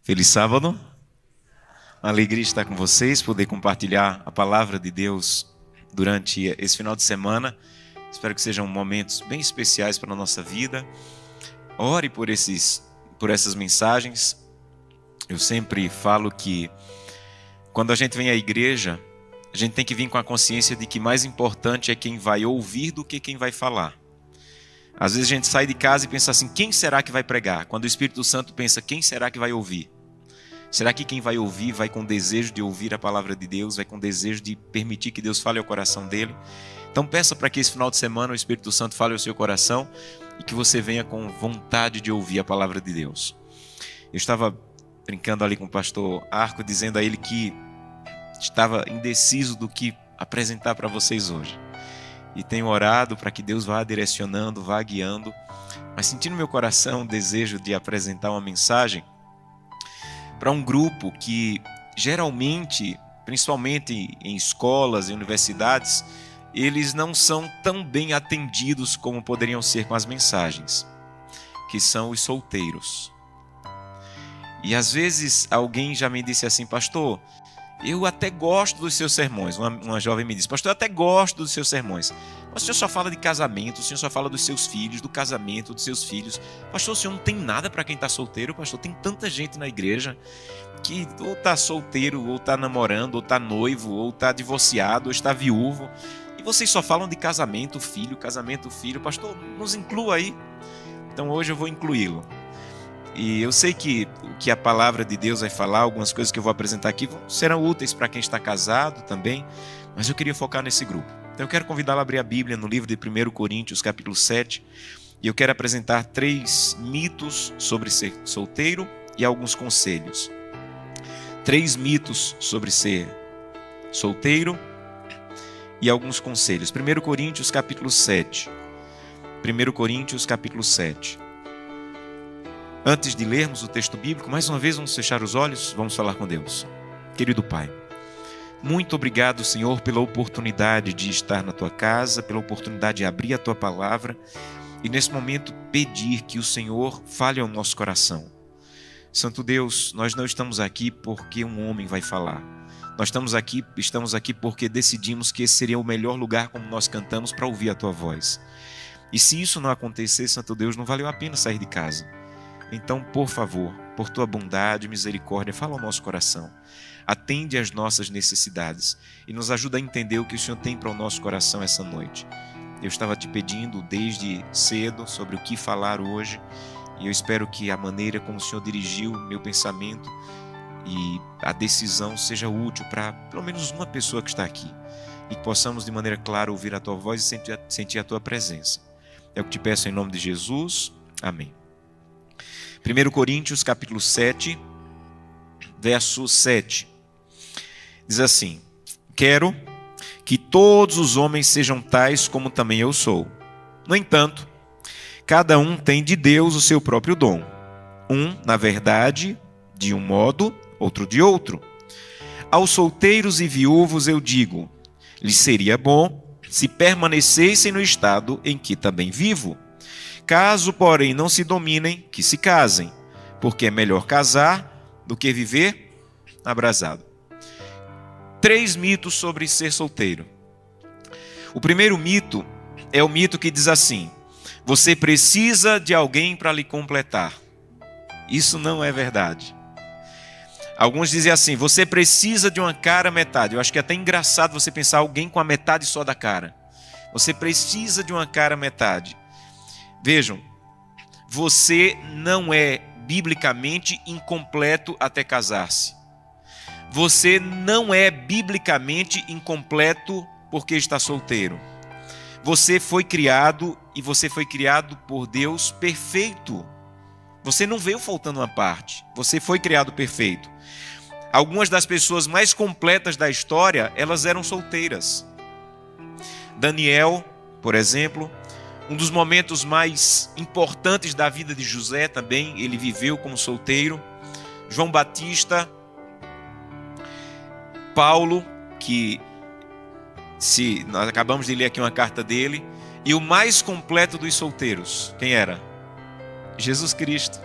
Feliz sábado. Uma alegria estar com vocês, poder compartilhar a palavra de Deus durante esse final de semana. Espero que sejam momentos bem especiais para a nossa vida. Ore por essas mensagens. Eu sempre falo que quando a gente vem à igreja, a gente tem que vir com a consciência de que mais importante é quem vai ouvir do que quem vai falar. Às vezes a gente sai de casa e pensa assim, quem será que vai pregar? Quando o Espírito Santo pensa, quem será que vai ouvir? Será que quem vai ouvir vai com desejo de ouvir a palavra de Deus, vai com desejo de permitir que Deus fale ao coração dele? Então peça para que esse final de semana o Espírito Santo fale ao seu coração e que você venha com vontade de ouvir a palavra de Deus. Eu estava brincando ali com o pastor Arco, dizendo a ele que estava indeciso do que apresentar para vocês hoje. E tenho orado para que Deus vá direcionando, vá guiando, mas sentindo no meu coração o desejo de apresentar uma mensagem para um grupo que geralmente, principalmente em escolas e universidades, eles não são tão bem atendidos como poderiam ser com as mensagens, que são os solteiros. E às vezes alguém já me disse assim, pastor, eu até gosto dos seus sermões. Uma jovem me disse, pastor, eu até gosto dos seus sermões. Mas o senhor só fala de casamento, o senhor só fala dos seus filhos, do casamento dos seus filhos. Pastor, o senhor não tem nada para quem está solteiro? Pastor, tem tanta gente na igreja que ou está solteiro, ou está namorando, ou está noivo, ou está divorciado, ou está viúvo. E vocês só falam de casamento, filho. Pastor, nos inclua aí. Então hoje eu vou incluí-lo. E eu sei que o que a palavra de Deus vai falar, algumas coisas que eu vou apresentar aqui, serão úteis para quem está casado também, mas eu queria focar nesse grupo. Então eu quero convidá-lo a abrir a Bíblia no livro de 1 Coríntios, capítulo 7, e eu quero apresentar 3 mitos sobre ser solteiro e alguns conselhos. 3 mitos sobre ser solteiro e alguns conselhos. 1 Coríntios, capítulo 7. 1 Coríntios, capítulo 7. Antes de lermos o texto bíblico, mais uma vez vamos fechar os olhos, vamos falar com Deus. Querido Pai, muito obrigado, Senhor, pela oportunidade de estar na Tua casa, pela oportunidade de abrir a Tua palavra e nesse momento pedir que o Senhor fale ao nosso coração. Santo Deus, nós não estamos aqui porque um homem vai falar. Nós estamos aqui porque decidimos que esse seria o melhor lugar, como nós cantamos, para ouvir a Tua voz. E se isso não acontecer, Santo Deus, não valeu a pena sair de casa. Então, por favor, por Tua bondade e misericórdia, fala ao nosso coração. Atende às nossas necessidades e nos ajuda a entender o que o Senhor tem para o nosso coração essa noite. Eu estava te pedindo desde cedo sobre o que falar hoje e eu espero que a maneira como o Senhor dirigiu o meu pensamento e a decisão seja útil para pelo menos uma pessoa que está aqui e que possamos de maneira clara ouvir a Tua voz e sentir a Tua presença. É o que te peço em nome de Jesus. Amém. 1 Coríntios, capítulo 7, verso 7. Diz assim: quero que todos os homens sejam tais como também eu sou. No entanto, cada um tem de Deus o seu próprio dom. Um, na verdade, de um modo, outro de outro. Aos solteiros e viúvos eu digo, lhes seria bom se permanecessem no estado em que também vivo. Caso, porém, não se dominem, que se casem, porque é melhor casar do que viver abrasado. 3 mitos sobre ser solteiro. O primeiro mito é o mito que diz assim: você precisa de alguém para lhe completar. Isso não é verdade. Alguns dizem assim: você precisa de uma cara metade. Eu acho que é até engraçado você pensar alguém com a metade só da cara. Você precisa de uma cara metade. Vejam, você não é biblicamente incompleto até casar-se. Você não é biblicamente incompleto porque está solteiro. Você foi criado e você foi criado por Deus perfeito. Você não veio faltando uma parte. Você foi criado perfeito. Algumas das pessoas mais completas da história, elas eram solteiras. Daniel, por exemplo, um dos momentos mais importantes da vida de José também, ele viveu como solteiro. João Batista, Paulo, que nós acabamos de ler aqui uma carta dele, e o mais completo dos solteiros, quem era? Jesus Cristo.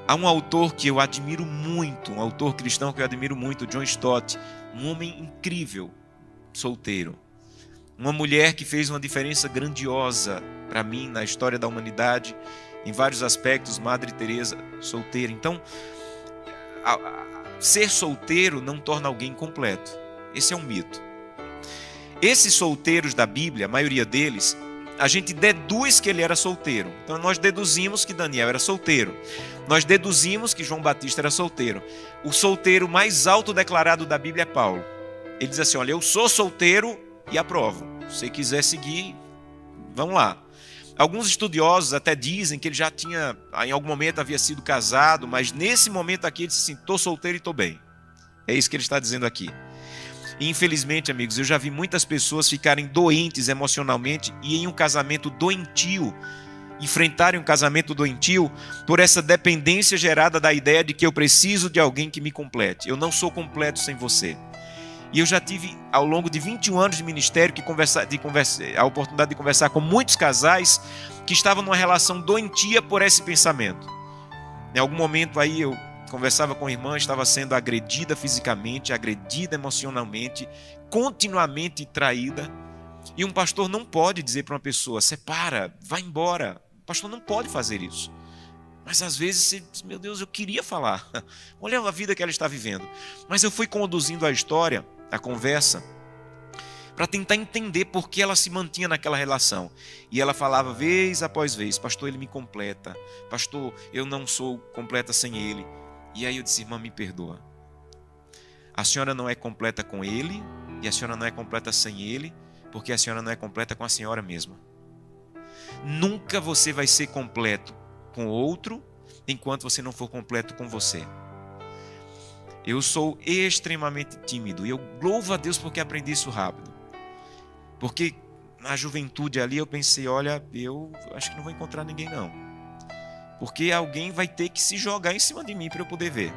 Há um autor que eu admiro muito, um autor cristão que eu admiro muito, John Stott, um homem incrível, solteiro. Uma mulher que fez uma diferença grandiosa para mim na história da humanidade, em vários aspectos, Madre Teresa, solteira. Então, ser solteiro não torna alguém completo. Esse é um mito. Esses solteiros da Bíblia, a maioria deles, a gente deduz que ele era solteiro. Então nós deduzimos que Daniel era solteiro. Nós deduzimos que João Batista era solteiro. O solteiro mais autodeclarado da Bíblia é Paulo. Ele diz assim, olha, eu sou solteiro e aprovo. Se você quiser seguir, vamos lá. Alguns estudiosos até dizem que ele já tinha, em algum momento havia sido casado, mas nesse momento aqui ele disse assim, estou solteiro e estou bem. É isso que ele está dizendo aqui. E infelizmente, amigos, eu já vi muitas pessoas ficarem doentes emocionalmente e em um casamento doentio, enfrentarem um casamento doentio por essa dependência gerada da ideia de que eu preciso de alguém que me complete. Eu não sou completo sem você. E eu já tive, ao longo de 21 anos de ministério, a oportunidade de conversar com muitos casais que estavam numa relação doentia por esse pensamento. Em algum momento aí eu conversava com a irmã, estava sendo agredida fisicamente, agredida emocionalmente, continuamente traída. E um pastor não pode dizer para uma pessoa, separa, vai embora. O pastor não pode fazer isso. Mas às vezes você diz, meu Deus, eu queria falar. Olha a vida que ela está vivendo. Mas eu fui conduzindo a história, a conversa, para tentar entender por que ela se mantinha naquela relação. E ela falava vez após vez, pastor, ele me completa. Pastor, eu não sou completa sem ele. E aí eu disse, irmã, me perdoa. A senhora não é completa com ele e a senhora não é completa sem ele, porque a senhora não é completa com a senhora mesma. Nunca você vai ser completo com outro enquanto você não for completo com você. Eu sou extremamente tímido e eu louvo a Deus porque aprendi isso rápido. Porque na juventude ali eu pensei, olha, eu acho que não vou encontrar ninguém não. Porque alguém vai ter que se jogar em cima de mim para eu poder ver.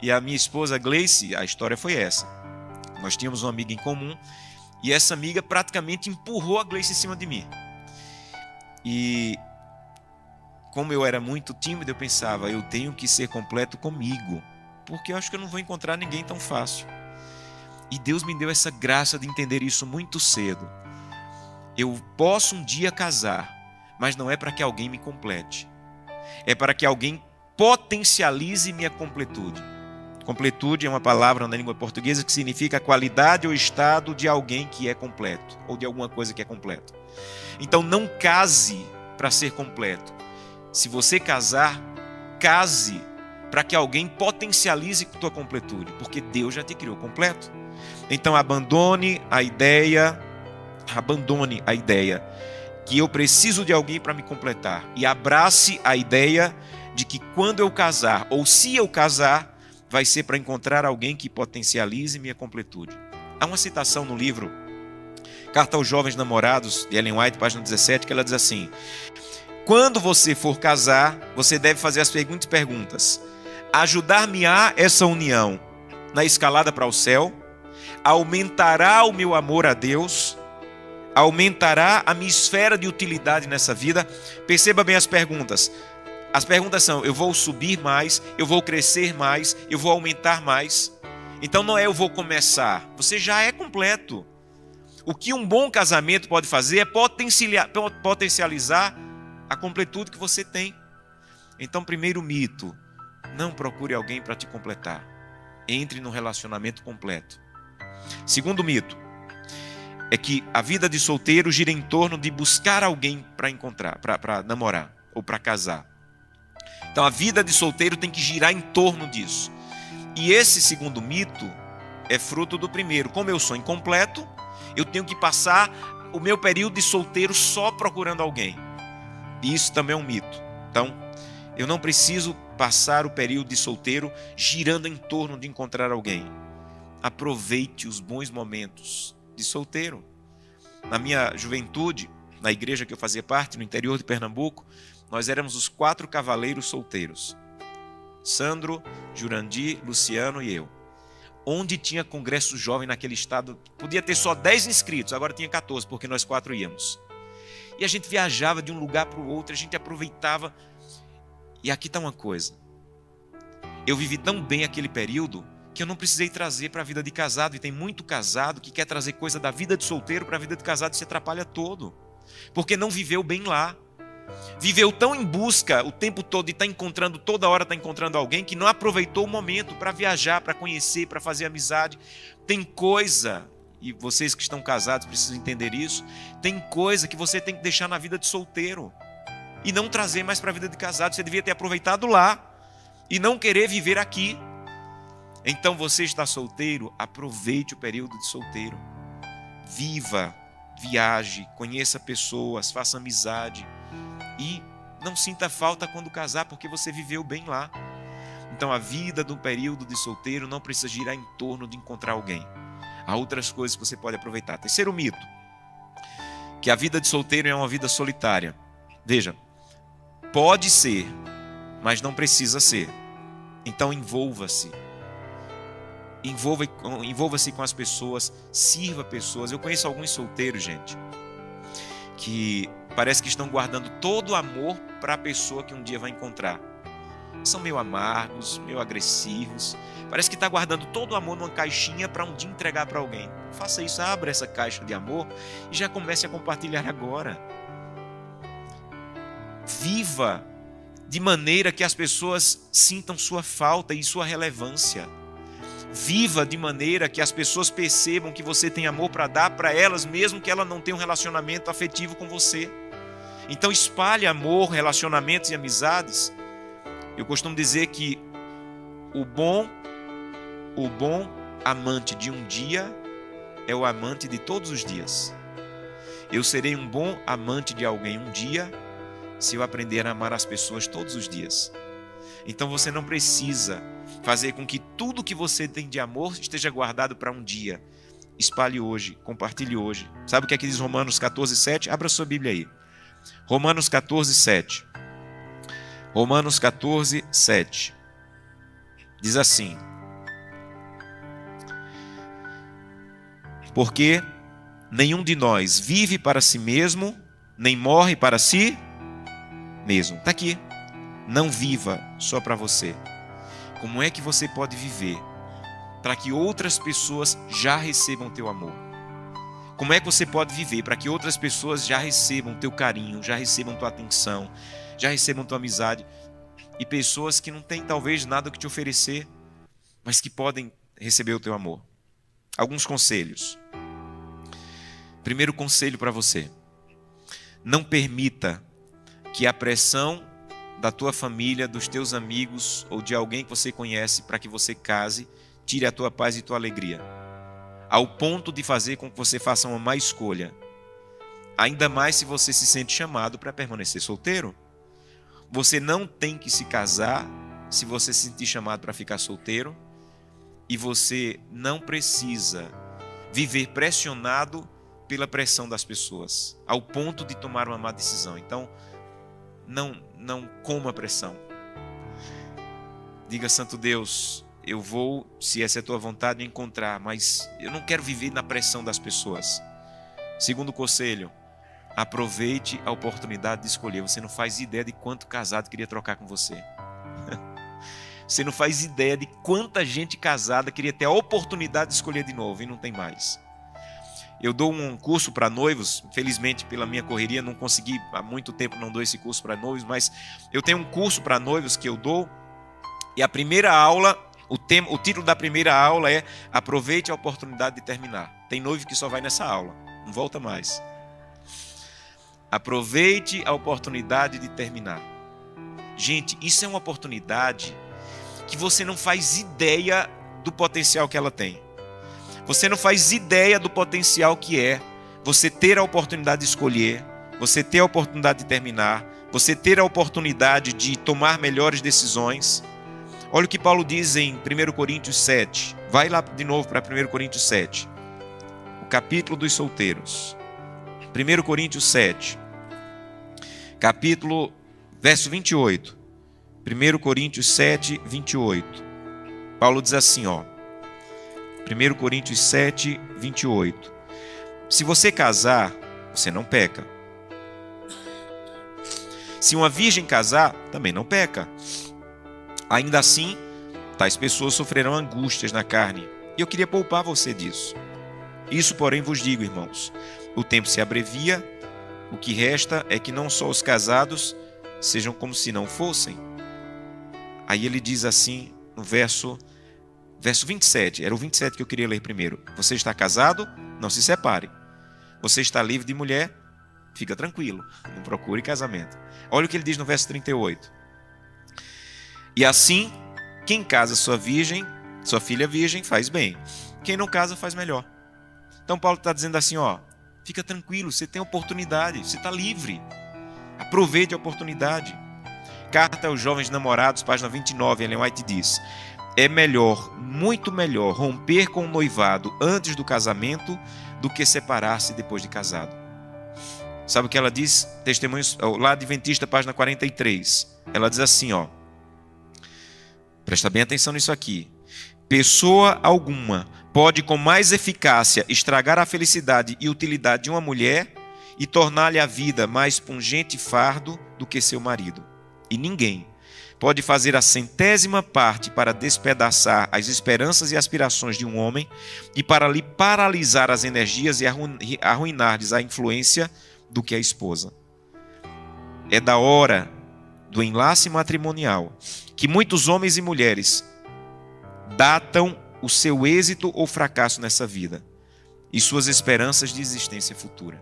E a minha esposa Gleice, a história foi essa. Nós tínhamos uma amiga em comum e essa amiga praticamente empurrou a Gleice em cima de mim. E como eu era muito tímido, eu pensava, eu tenho que ser completo comigo, porque eu acho que eu não vou encontrar ninguém tão fácil. E Deus me deu essa graça de entender isso muito cedo. Eu posso um dia casar, mas não é para que alguém me complete. É para que alguém potencialize minha completude. Completude é uma palavra na língua portuguesa que significa a qualidade ou estado de alguém que é completo, ou de alguma coisa que é completa. Então não case para ser completo. Se você casar, case para que alguém potencialize tua completude, porque Deus já te criou completo. Então abandone a ideia que eu preciso de alguém para me completar e abrace a ideia de que quando eu casar, ou se eu casar, vai ser para encontrar alguém que potencialize minha completude. Há uma citação no livro Carta aos Jovens Namorados, de Ellen White, página 17, que ela diz assim, quando você for casar, você deve fazer as seguintes perguntas. Ajudar-me-á essa união na escalada para o céu? Aumentará o meu amor a Deus? Aumentará a minha esfera de utilidade nessa vida? Perceba bem as perguntas. As perguntas são, eu vou subir mais, eu vou crescer mais, eu vou aumentar mais. Então não é eu vou começar, você já é completo. O que um bom casamento pode fazer é potencializar a completude que você tem. Então, primeiro mito, não procure alguém para te completar. Entre num relacionamento completo. Segundo mito, é que a vida de solteiro gira em torno de buscar alguém para encontrar, para namorar ou para casar. Então a vida de solteiro tem que girar em torno disso. E esse segundo mito é fruto do primeiro. Como eu sou incompleto, eu tenho que passar o meu período de solteiro só procurando alguém. E isso também é um mito. Então, eu não preciso passar o período de solteiro girando em torno de encontrar alguém. Aproveite os bons momentos de solteiro. Na minha juventude, na igreja que eu fazia parte, no interior de Pernambuco, nós éramos os 4 cavaleiros solteiros. Sandro, Jurandir, Luciano e eu. Onde tinha congresso jovem naquele estado, podia ter só 10 inscritos, agora tinha 14, porque nós 4 íamos. E a gente viajava de um lugar para o outro, a gente aproveitava. E aqui está uma coisa. Eu vivi tão bem aquele período que eu não precisei trazer para a vida de casado. E tem muito casado que quer trazer coisa da vida de solteiro para a vida de casado e se atrapalha todo. Porque não viveu bem lá. Viveu tão em busca o tempo todo e está encontrando, toda hora está encontrando alguém, que não aproveitou o momento para viajar, para conhecer, para fazer amizade. Tem coisa, e vocês que estão casados precisam entender isso, tem coisa que você tem que deixar na vida de solteiro e não trazer mais para a vida de casado. Você devia ter aproveitado lá e não querer viver aqui. Então você está solteiro, aproveite o período de solteiro. Viva, viaje, conheça pessoas, faça amizade. E não sinta falta quando casar, porque você viveu bem lá. Então a vida do período de solteiro não precisa girar em torno de encontrar alguém. Há outras coisas que você pode aproveitar. Terceiro mito, que a vida de solteiro é uma vida solitária. Veja, pode ser, mas não precisa ser. Então envolva-se. Envolva-se com as pessoas, sirva pessoas. Eu conheço alguns solteiros, gente, que parece que estão guardando todo o amor para a pessoa que um dia vai encontrar. São meio amargos, meio agressivos. Parece que está guardando todo o amor numa caixinha para um dia entregar para alguém. Faça isso, abra essa caixa de amor e já comece a compartilhar agora. Viva de maneira que as pessoas sintam sua falta e sua relevância. Viva de maneira que as pessoas percebam que você tem amor para dar para elas, mesmo que ela não tenha um relacionamento afetivo com você. Então espalhe amor, relacionamentos e amizades. Eu costumo dizer que o bom amante de um dia é o amante de todos os dias. Eu serei um bom amante de alguém um dia se eu aprender a amar as pessoas todos os dias. Então você não precisa fazer com que tudo que você tem de amor esteja guardado para um dia. Espalhe hoje, compartilhe hoje. Sabe o que é que diz Romanos 14:7? Abra sua Bíblia aí. Romanos 14:7. Romanos 14:7. Diz assim: porque nenhum de nós vive para si mesmo, nem morre para si mesmo. Está aqui. Não viva só para você. Como é que você pode viver para que outras pessoas já recebam teu amor? Como é que você pode viver para que outras pessoas já recebam teu carinho, já recebam tua atenção, já recebam tua amizade? E pessoas que não têm talvez nada que te oferecer, mas que podem receber o teu amor. Alguns conselhos. Primeiro conselho para você: não permita que a pressão da tua família, dos teus amigos ou de alguém que você conhece para que você case, tire a tua paz e tua alegria, ao ponto de fazer com que você faça uma má escolha. Ainda mais se você se sente chamado para permanecer solteiro. Você não tem que se casar se você se sentir chamado para ficar solteiro, e você não precisa viver pressionado pela pressão das pessoas, ao ponto de tomar uma má decisão. Então, não coma pressão. Diga: Santo Deus, eu vou, se essa é a tua vontade, me encontrar, mas eu não quero viver na pressão das pessoas. Segundo conselho: aproveite a oportunidade de escolher. Você não faz ideia de quanto casado queria trocar com você. Você não faz ideia de quanta gente casada queria ter a oportunidade de escolher de novo e não tem mais. Eu dou um curso para noivos, infelizmente pela minha correria não consegui, há muito tempo não dou esse curso para noivos, mas eu tenho um curso para noivos que eu dou, e a primeira aula, o título da primeira aula é Aproveite a oportunidade de terminar. Tem noivo que só vai nessa aula, não volta mais. Aproveite a oportunidade de terminar. Gente, isso é uma oportunidade que você não faz ideia do potencial que ela tem. Você não faz ideia do potencial que é você ter a oportunidade de escolher, você ter a oportunidade de terminar, você ter a oportunidade de tomar melhores decisões. Olha o que Paulo diz em 1 Coríntios 7. Vai lá de novo para 1 Coríntios 7. O capítulo dos solteiros. 1 Coríntios 7. Capítulo, verso 28. 1 Coríntios 7, 28. Paulo diz assim, ó. 1 Coríntios 7, 28. Se você casar, você não peca. Se uma virgem casar, também não peca. Ainda assim, tais pessoas sofrerão angústias na carne. E eu queria poupar você disso. Isso, porém, vos digo, irmãos, o tempo se abrevia, o que resta é que não só os casados sejam como se não fossem. Aí ele diz assim, no verso 27, era o 27 que eu queria ler primeiro. Você está casado? Não se separe. Você está livre de mulher? Fica tranquilo, não procure casamento. Olha o que ele diz no verso 38. E assim, quem casa sua filha virgem, faz bem. Quem não casa, faz melhor. Então Paulo está dizendo assim, fica tranquilo, você tem oportunidade, você está livre. Aproveite a oportunidade. Carta aos jovens namorados, página 29, Ellen White diz: é melhor, muito melhor, romper com o noivado antes do casamento do que separar-se depois de casado. Sabe o que ela diz? Testemunhos, lá Adventista, página 43. Ela diz assim, presta bem atenção nisso aqui. Pessoa alguma pode com mais eficácia estragar a felicidade e utilidade de uma mulher e tornar-lhe a vida mais pungente fardo do que seu marido. E ninguém pode fazer a 100ª parte para despedaçar as esperanças e aspirações de um homem e para lhe paralisar as energias e arruinar-lhes a influência do que a esposa. É da hora do enlace matrimonial que muitos homens e mulheres datam o seu êxito ou fracasso nessa vida e suas esperanças de existência futura.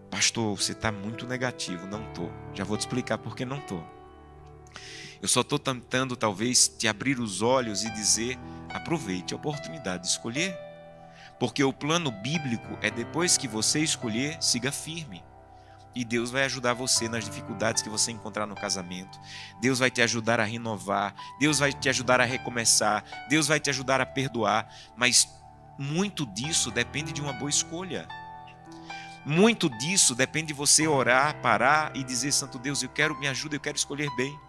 Pastor, você está muito negativo. Não estou. Já vou te explicar por que não estou. Eu só estou tentando, talvez, te abrir os olhos e dizer, aproveite a oportunidade de escolher. Porque o plano bíblico é depois que você escolher, siga firme. E Deus vai ajudar você nas dificuldades que você encontrar no casamento. Deus vai te ajudar a renovar. Deus vai te ajudar a recomeçar. Deus vai te ajudar a perdoar. Mas muito disso depende de uma boa escolha. Muito disso depende de você orar, parar e dizer, Santo Deus, me ajuda, eu quero escolher bem.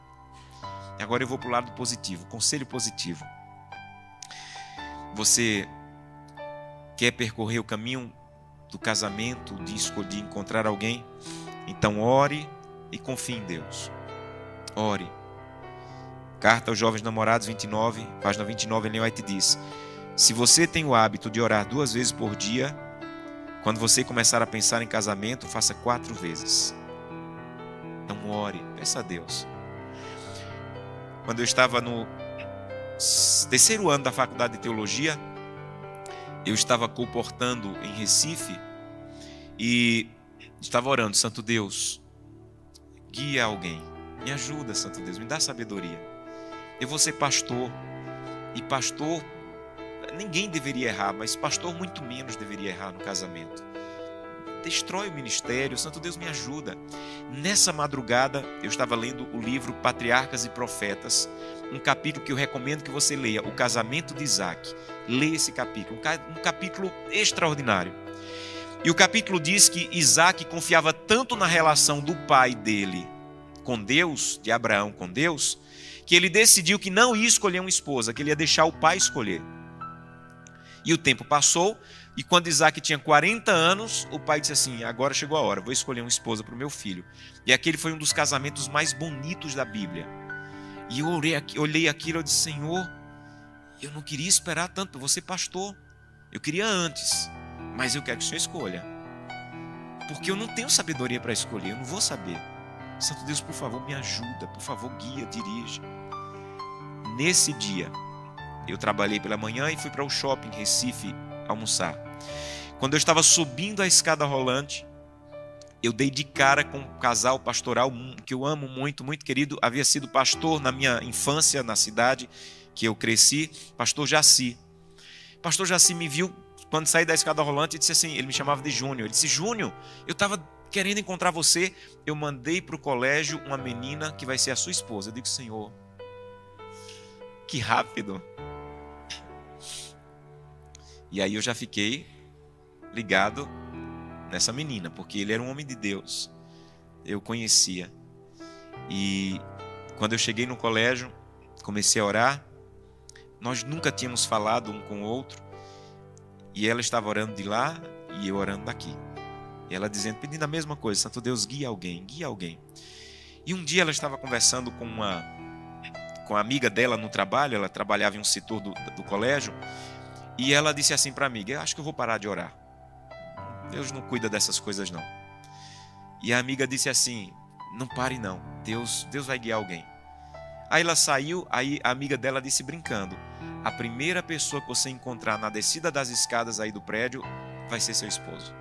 Agora eu vou para o lado positivo, conselho positivo. Você quer percorrer o caminho do casamento, de encontrar alguém? Então ore e confie em Deus. Ore. Carta aos jovens namorados, 29, página 29, Ellen White diz: se você tem o hábito de orar 2 vezes por dia, quando você começar a pensar em casamento, faça 4 vezes. Então ore, peça a Deus. Quando eu estava no 3º ano da faculdade de teologia, eu estava colportando em Recife e estava orando, Santo Deus, guia alguém, me ajuda, Santo Deus, me dá sabedoria. Eu vou ser pastor, e pastor, ninguém deveria errar, mas pastor muito menos deveria errar no casamento. Destrói o ministério, Santo Deus me ajuda. Nessa madrugada, eu estava lendo o livro Patriarcas e Profetas, um capítulo que eu recomendo que você leia, O Casamento de Isaac. Leia esse capítulo, um capítulo extraordinário. E o capítulo diz que Isaac confiava tanto na relação do pai dele com Deus, de Abraão com Deus, que ele decidiu que não ia escolher uma esposa, que ele ia deixar o pai escolher. E o tempo passou, e quando Isaac tinha 40 anos, o pai disse assim, agora chegou a hora, vou escolher uma esposa para o meu filho. E aquele foi um dos casamentos mais bonitos da Bíblia. E eu olhei aquilo e disse, Senhor, eu não queria esperar tanto para você pastor. Eu queria antes, mas eu quero que o Senhor escolha. Porque eu não tenho sabedoria para escolher, eu não vou saber. Santo Deus, por favor, me ajuda, por favor, guia, dirige. Nesse dia, eu trabalhei pela manhã e fui para o shopping Recife almoçar. Quando eu estava subindo a escada rolante, eu dei de cara com um casal pastoral que eu amo muito, muito querido. Havia sido pastor na minha infância, na cidade que eu cresci, pastor Jaci. Pastor Jaci me viu quando saí da escada rolante e disse assim, ele me chamava de Júnior. Ele disse, Júnior, eu estava querendo encontrar você. Eu mandei para o colégio uma menina que vai ser a sua esposa. Eu digo, Senhor, que rápido. E aí eu já fiquei ligado nessa menina, porque ele era um homem de Deus. Eu conhecia. E quando eu cheguei no colégio, comecei a orar. Nós nunca tínhamos falado um com o outro. E ela estava orando de lá e eu orando daqui. E ela dizendo, pedindo a mesma coisa, Santo Deus, guia alguém, guia alguém. E um dia ela estava conversando com a amiga dela no trabalho, ela trabalhava em um setor do colégio, e ela disse assim para a amiga: eu acho que eu vou parar de orar. Deus não cuida dessas coisas não. E a amiga disse assim: não pare não, Deus vai guiar alguém. Aí ela saiu, aí a amiga dela disse brincando: a primeira pessoa que você encontrar na descida das escadas aí do prédio vai ser seu esposo.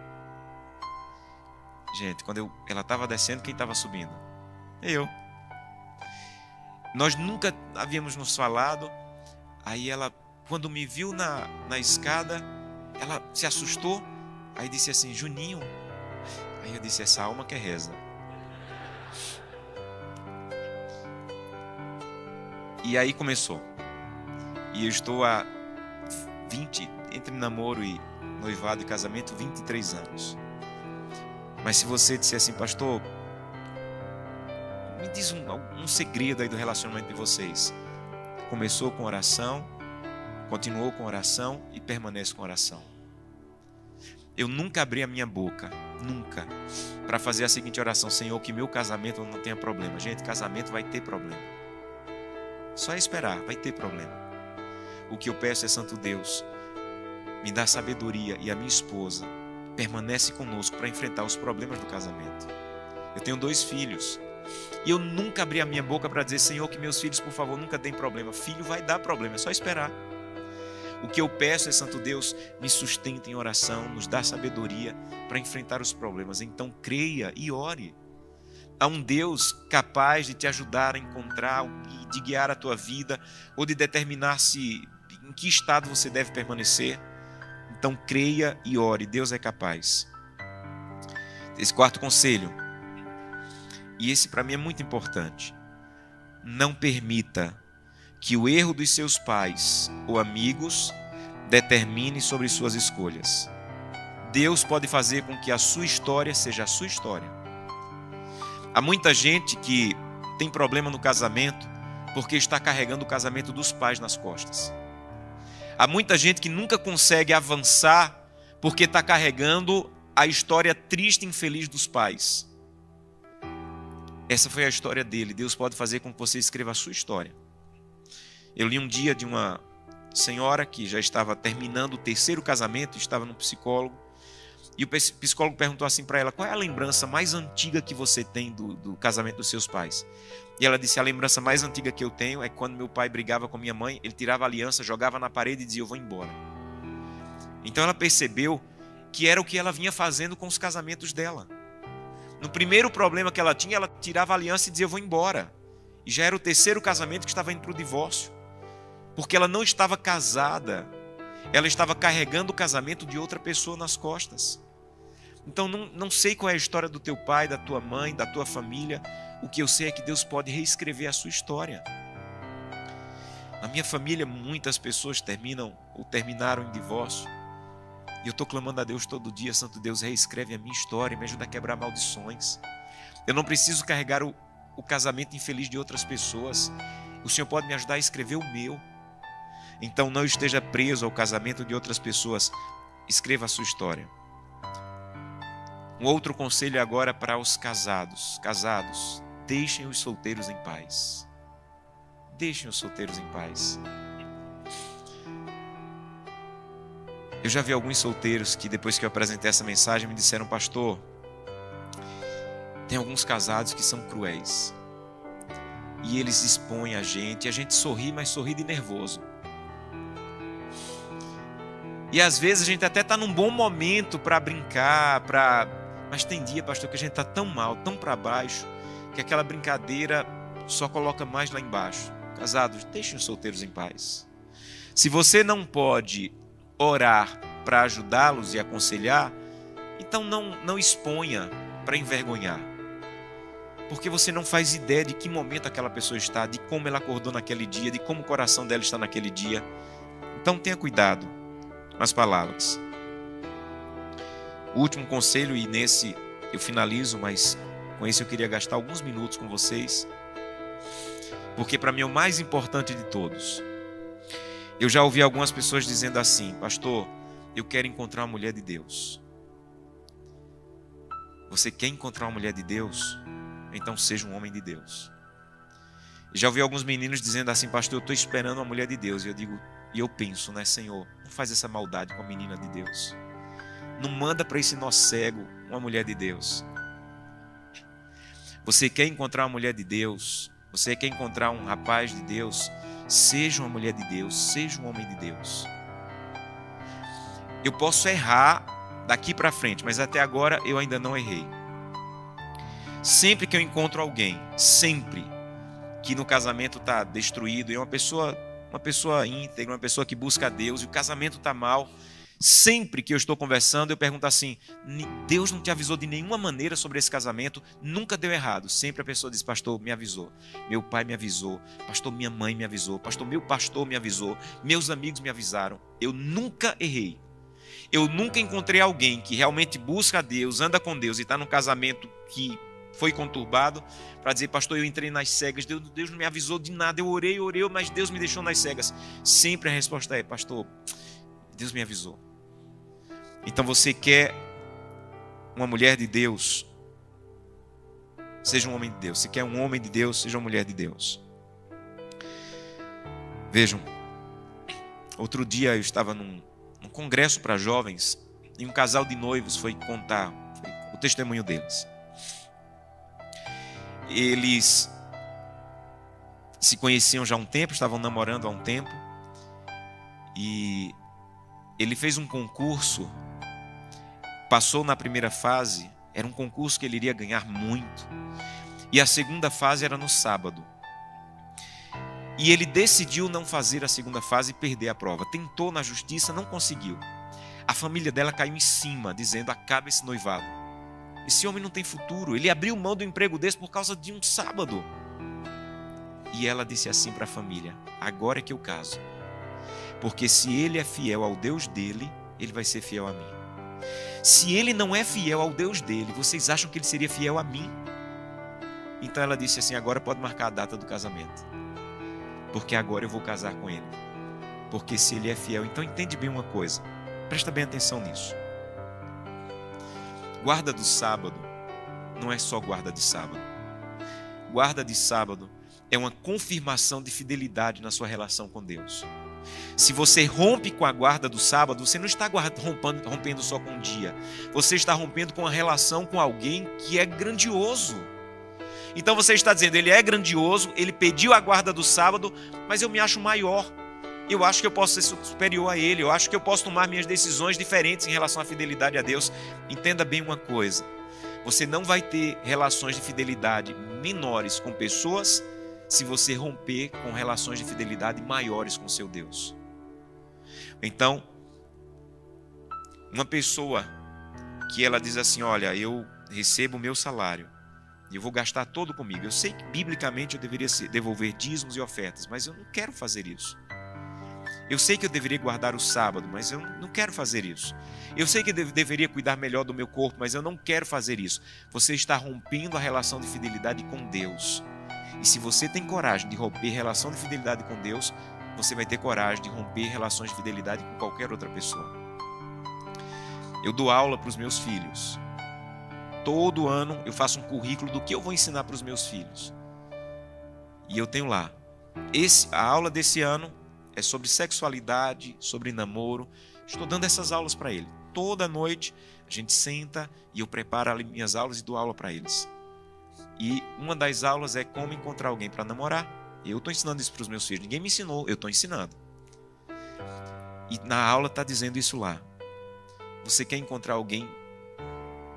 Gente, quando ela estava descendo, quem estava subindo? Eu. Nós nunca havíamos nos falado. Aí ela, quando me viu na escada, ela se assustou. Aí disse assim: Juninho. Aí eu disse: essa alma que reza. E aí começou. E eu estou há 20, entre namoro e noivado e casamento, 23 anos. Mas se você disser assim: pastor, me diz um segredo aí do relacionamento de vocês. Começou com oração, continuou com oração e permanece com oração. Eu nunca abri a minha boca, nunca, para fazer a seguinte oração: Senhor, que meu casamento não tenha problema. Gente, casamento vai ter problema. Só esperar, vai ter problema. O que eu peço é: Santo Deus, me dá sabedoria, e a minha esposa permanece conosco para enfrentar os problemas do casamento. Eu tenho 2 filhos. E eu nunca abri a minha boca para dizer: Senhor, que meus filhos, por favor, nunca deem problema. Filho vai dar problema, é só esperar. O que eu peço é: Santo Deus, me sustenta em oração, nos dá sabedoria para enfrentar os problemas. Então creia e ore. Há um Deus capaz de te ajudar a encontrar, de guiar a tua vida, ou de determinar em que estado você deve permanecer. Então creia e ore, Deus é capaz. Esse 4º conselho, e esse para mim é muito importante: não permita que o erro dos seus pais ou amigos determine sobre suas escolhas. Deus pode fazer com que a sua história seja a sua história. Há muita gente que tem problema no casamento porque está carregando o casamento dos pais nas costas. Há muita gente que nunca consegue avançar porque está carregando a história triste e infeliz dos pais. Essa foi a história dele. Deus pode fazer com que você escreva a sua história. Eu li um dia de uma senhora que já estava terminando o 3º casamento, estava no psicólogo, e o psicólogo perguntou assim para ela: qual é a lembrança mais antiga que você tem do casamento dos seus pais? E ela disse: a lembrança mais antiga que eu tenho é quando meu pai brigava com minha mãe, ele tirava a aliança, jogava na parede e dizia: eu vou embora. Então ela percebeu que era o que ela vinha fazendo com os casamentos dela. No primeiro problema que ela tinha, ela tirava a aliança e dizia: eu vou embora. E já era o 3º casamento que estava indo para o divórcio. Porque ela não estava casada, ela estava carregando o casamento de outra pessoa nas costas. Então não sei qual é a história do teu pai, da tua mãe, da tua família. O que eu sei é que Deus pode reescrever a sua história. Na minha família, muitas pessoas terminam ou terminaram em divórcio. E eu estou clamando a Deus todo dia: Santo Deus, reescreve a minha história, me ajuda a quebrar maldições. Eu não preciso carregar o casamento infeliz de outras pessoas. O Senhor pode me ajudar a escrever o meu. Então não esteja preso ao casamento de outras pessoas. Escreva a sua história. Um outro conselho agora para os casados. Casados, deixem os solteiros em paz. Deixem os solteiros em paz. Eu já vi alguns solteiros que, depois que eu apresentei essa mensagem, me disseram: pastor, tem alguns casados que são cruéis. E eles expõem a gente sorri, mas sorri de nervoso. E às vezes a gente até está num bom momento para brincar, mas tem dia, pastor, que a gente está tão mal, tão para baixo, que aquela brincadeira só coloca mais lá embaixo. Casados, deixem os solteiros em paz. Se você não pode orar para ajudá-los e aconselhar, então não exponha para envergonhar. Porque você não faz ideia de que momento aquela pessoa está, de como ela acordou naquele dia, de como o coração dela está naquele dia. Então tenha cuidado com as palavras. O último conselho, e nesse eu finalizo, mas com esse eu queria gastar alguns minutos com vocês, porque para mim é o mais importante de todos. Eu já ouvi algumas pessoas dizendo assim: pastor, eu quero encontrar uma mulher de Deus. Você quer encontrar uma mulher de Deus? então seja um homem de Deus. Já ouvi alguns meninos dizendo assim: pastor, eu estou esperando uma mulher de Deus. E eu penso, né, Senhor, não faz essa maldade com a menina de Deus. Não manda para esse nó cego uma mulher de Deus. Você quer encontrar uma mulher de Deus? Você quer encontrar um rapaz de Deus? Seja uma mulher de Deus, seja um homem de Deus. Eu posso errar daqui para frente, mas até agora eu ainda não errei. Sempre que eu encontro alguém, sempre que no casamento está destruído, e é uma pessoa íntegra, uma pessoa que busca a Deus, e o casamento está mal, sempre que eu estou conversando, eu pergunto assim: Deus não te avisou de nenhuma maneira sobre esse casamento? Nunca deu errado. Sempre a pessoa diz: pastor, me avisou, meu pai me avisou, pastor, minha mãe me avisou, pastor, meu pastor me avisou, meus amigos me avisaram. Eu nunca errei. Eu nunca encontrei alguém que realmente busca a Deus, anda com Deus e está num casamento que foi conturbado, para dizer: pastor, eu entrei nas cegas, Deus não me avisou de nada, eu orei, mas Deus me deixou nas cegas. Sempre a resposta é: pastor, Deus me avisou. Então você quer uma mulher de Deus, seja um homem de Deus. Se quer um homem de Deus, seja uma mulher de Deus. Vejam, outro dia eu estava num congresso para jovens e um casal de noivos foi contar o testemunho deles. Eles se conheciam já há um tempo, estavam namorando há um tempo, e ele fez um concurso, passou na primeira fase, era um concurso que ele iria ganhar muito, e a segunda fase era no sábado. E ele decidiu não fazer a segunda fase e perder a prova. Tentou na justiça, não conseguiu. A família dela caiu em cima, dizendo: acaba esse noivado. Esse homem não tem futuro. Ele abriu mão do emprego desse por causa de um sábado. E ela disse assim para a família: agora é que eu caso. Porque se ele é fiel ao Deus dele, ele vai ser fiel a mim. Se ele não é fiel ao Deus dele, vocês acham que ele seria fiel a mim? Então ela disse assim: agora pode marcar a data do casamento, porque agora eu vou casar com ele. Porque se ele é fiel, então entende bem uma coisa, presta bem atenção nisso. Guarda do sábado não é só guarda de sábado. Guarda de sábado é uma confirmação de fidelidade na sua relação com Deus. Se você rompe com a guarda do sábado, você não está rompendo só com um dia. Você está rompendo com a relação com alguém que é grandioso. Então você está dizendo: ele é grandioso, ele pediu a guarda do sábado, mas eu me acho maior. Eu acho que eu posso ser superior a ele. Eu acho que eu posso tomar minhas decisões diferentes em relação à fidelidade a Deus. Entenda bem uma coisa: você não vai ter relações de fidelidade menores com pessoas se você romper com relações de fidelidade maiores com seu Deus. Então, uma pessoa que ela diz assim: olha, eu recebo o meu salário e eu vou gastar todo comigo. Eu sei que biblicamente eu deveria devolver dízimos e ofertas, mas eu não quero fazer isso. Eu sei que eu deveria guardar o sábado, mas eu não quero fazer isso. Eu sei que eu deveria cuidar melhor do meu corpo, mas eu não quero fazer isso. Você está rompendo a relação de fidelidade com Deus. E se você tem coragem de romper relação de fidelidade com Deus, você vai ter coragem de romper relações de fidelidade com qualquer outra pessoa. Eu dou aula para os meus filhos. Todo ano eu faço um currículo do que eu vou ensinar para os meus filhos. E eu tenho lá. A aula desse ano é sobre sexualidade, sobre namoro. Estou dando essas aulas para ele. Toda noite a gente senta e eu preparo ali minhas aulas e dou aula para eles. E uma das aulas é como encontrar alguém para namorar. Eu estou ensinando isso para os meus filhos. Ninguém me ensinou, eu estou ensinando. E na aula está dizendo isso lá. Você quer encontrar alguém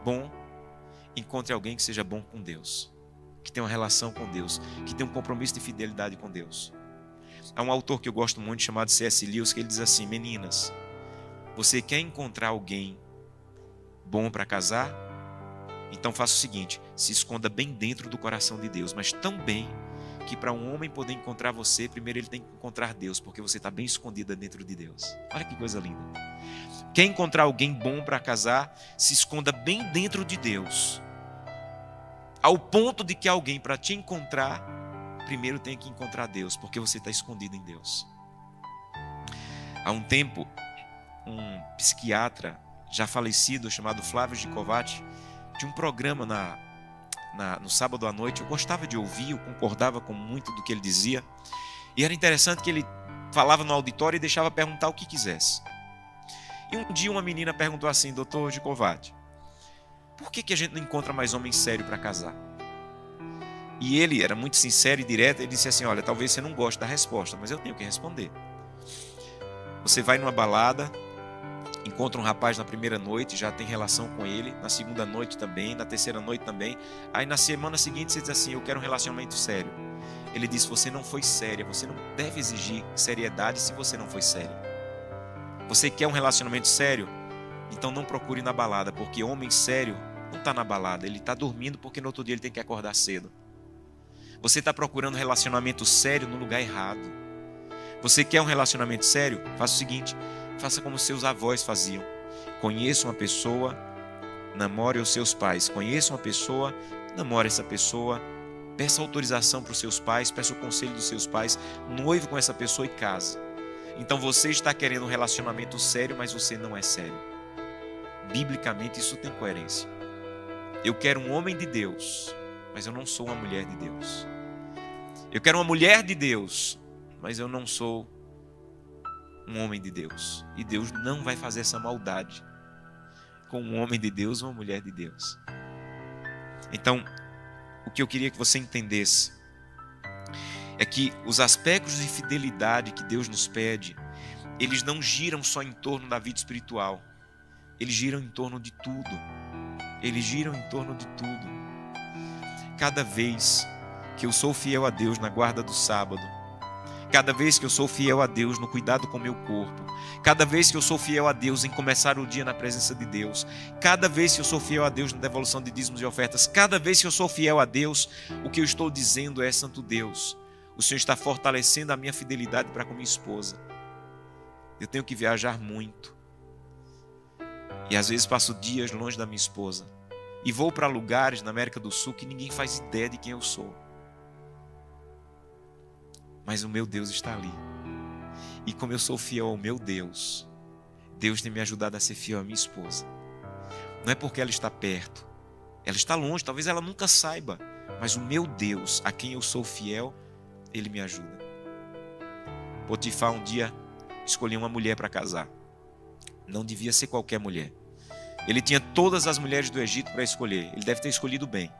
bom? Encontre alguém que seja bom com Deus, que tenha uma relação com Deus, que tenha um compromisso de fidelidade com Deus. Há um autor que eu gosto muito chamado C.S. Lewis, que ele diz assim: meninas, você quer encontrar alguém bom para casar? Então faça o seguinte: se esconda bem dentro do coração de Deus, mas tão bem que para um homem poder encontrar você, primeiro ele tem que encontrar Deus, porque você está bem escondida dentro de Deus. Olha que coisa linda. Quer encontrar alguém bom para casar? Se esconda bem dentro de Deus, ao ponto de que alguém para te encontrar, primeiro tem que encontrar Deus, porque você está escondido em Deus. Há um tempo, um psiquiatra já falecido chamado Flávio Gicovati tinha um programa no sábado à noite, eu gostava de ouvir, eu concordava com muito do que ele dizia. E era interessante que ele falava no auditório e deixava perguntar o que quisesse. E um dia uma menina perguntou assim: doutor Gicovati, por que a gente não encontra mais homem sério para casar? E ele era muito sincero e direto, ele disse assim: olha, talvez você não goste da resposta, mas eu tenho que responder. Você vai numa balada, encontra um rapaz na primeira noite, já tem relação com ele, na segunda noite também, na terceira noite também. Aí na semana seguinte você diz assim: eu quero um relacionamento sério. Ele disse: você não foi séria, você não deve exigir seriedade se você não foi séria. Você quer um relacionamento sério? Então não procure na balada, porque homem sério não está na balada, ele está dormindo porque no outro dia ele tem que acordar cedo. Você está procurando um relacionamento sério no lugar errado. Você quer um relacionamento sério? Faça o seguinte: faça como seus avós faziam. Conheça uma pessoa, namore os seus pais. Conheça uma pessoa, namore essa pessoa. Peça autorização para os seus pais, peça o conselho dos seus pais, noive com essa pessoa e case. Então você está querendo um relacionamento sério, mas você não é sério. Biblicamente isso tem coerência. Eu quero um homem de Deus, mas eu não sou uma mulher de Deus. Eu quero uma mulher de Deus, mas eu não sou um homem de Deus. E Deus não vai fazer essa maldade com um homem de Deus ou uma mulher de Deus. Então, o que eu queria que você entendesse é que os aspectos de fidelidade que Deus nos pede, eles não giram só em torno da vida espiritual. Eles giram em torno de tudo. Eles giram em torno de tudo. Cada vez que eu sou fiel a Deus na guarda do sábado, cada vez que eu sou fiel a Deus no cuidado com o meu corpo, cada vez que eu sou fiel a Deus em começar o dia na presença de Deus, cada vez que eu sou fiel a Deus na devolução de dízimos e ofertas, cada vez que eu sou fiel a Deus, o que eu estou dizendo é: Santo Deus, o Senhor está fortalecendo a minha fidelidade para com minha esposa. Eu tenho que viajar muito. E às vezes passo dias longe da minha esposa. E vou para lugares na América do Sul que ninguém faz ideia de quem eu sou. Mas o meu Deus está ali. E como eu sou fiel ao meu Deus, Deus tem me ajudado a ser fiel à minha esposa. Não é porque ela está perto. Ela está longe, talvez ela nunca saiba. Mas o meu Deus, a quem eu sou fiel, Ele me ajuda. Potifar um dia escolheu uma mulher para casar. Não devia ser qualquer mulher. Ele tinha todas as mulheres do Egito para escolher. Ele deve ter escolhido bem.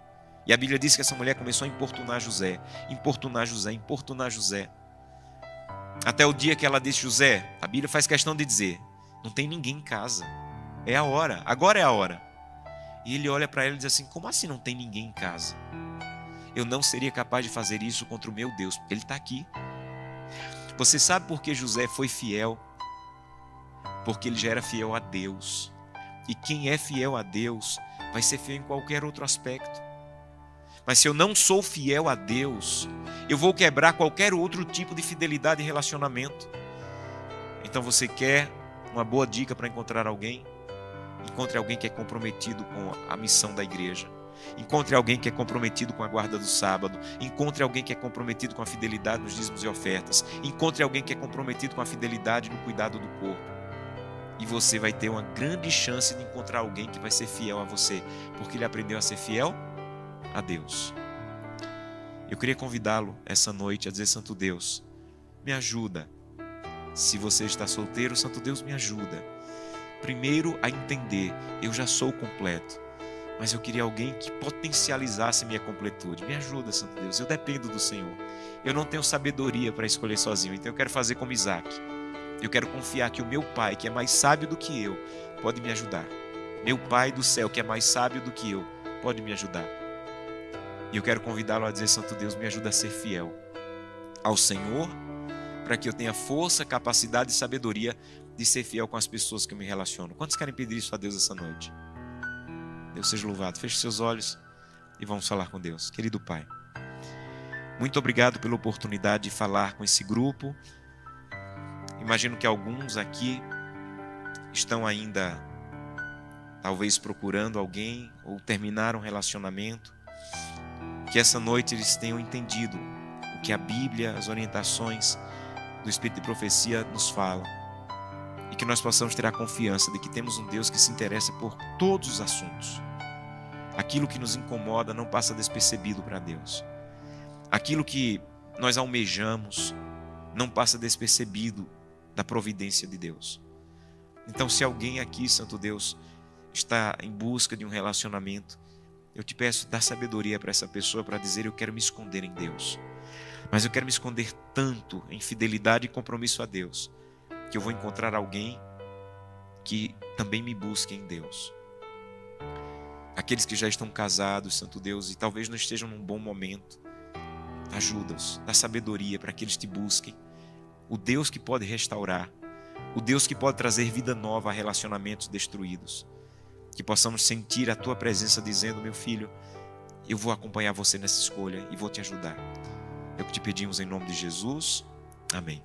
E a Bíblia diz que essa mulher começou a importunar José. Importunar José, importunar José. Até o dia que ela disse: José, a Bíblia faz questão de dizer, não tem ninguém em casa. É a hora, agora é a hora. E ele olha para ela e diz assim: como assim não tem ninguém em casa? Eu não seria capaz de fazer isso contra o meu Deus. Ele está aqui. Você sabe por que José foi fiel? Porque ele já era fiel a Deus. E quem é fiel a Deus vai ser fiel em qualquer outro aspecto. Mas se eu não sou fiel a Deus, eu vou quebrar qualquer outro tipo de fidelidade e relacionamento. Então você quer uma boa dica para encontrar alguém? Encontre alguém que é comprometido com a missão da igreja. Encontre alguém que é comprometido com a guarda do sábado. Encontre alguém que é comprometido com a fidelidade nos dízimos e ofertas. Encontre alguém que é comprometido com a fidelidade no cuidado do corpo. E você vai ter uma grande chance de encontrar alguém que vai ser fiel a você, porque ele aprendeu a ser fiel a Deus. Eu queria convidá-lo essa noite a dizer: Santo Deus, me ajuda. Se você está solteiro, Santo Deus, me ajuda. Primeiro a entender, eu já sou completo, mas eu queria alguém que potencializasse minha completude. Me ajuda, Santo Deus, eu dependo do Senhor. Eu não tenho sabedoria para escolher sozinho, então eu quero fazer como Isaac. Eu quero confiar que o meu Pai, que é mais sábio do que eu, pode me ajudar. Meu Pai do céu, que é mais sábio do que eu, pode me ajudar. E eu quero convidá-lo a dizer: Santo Deus, me ajuda a ser fiel ao Senhor, para que eu tenha força, capacidade e sabedoria de ser fiel com as pessoas que eu me relaciono. Quantos querem pedir isso a Deus essa noite? Deus seja louvado. Feche seus olhos e vamos falar com Deus. Querido Pai, muito obrigado pela oportunidade de falar com esse grupo. Imagino que alguns aqui estão ainda, talvez, procurando alguém ou terminaram um relacionamento. Que essa noite eles tenham entendido o que a Bíblia, as orientações do Espírito de Profecia nos falam. E que nós possamos ter a confiança de que temos um Deus que se interessa por todos os assuntos. Aquilo que nos incomoda não passa despercebido para Deus. Aquilo que nós almejamos não passa despercebido da providência de Deus. Então, se alguém aqui, Santo Deus, está em busca de um relacionamento, eu te peço, dá sabedoria para essa pessoa para dizer: eu quero me esconder em Deus. Mas eu quero me esconder tanto em fidelidade e compromisso a Deus, que eu vou encontrar alguém que também me busque em Deus. Aqueles que já estão casados, Santo Deus, e talvez não estejam num bom momento, ajuda-os, dá sabedoria para que eles te busquem. O Deus que pode restaurar, o Deus que pode trazer vida nova a relacionamentos destruídos. Que possamos sentir a tua presença dizendo: meu filho, eu vou acompanhar você nessa escolha e vou te ajudar. É o que te pedimos em nome de Jesus. Amém.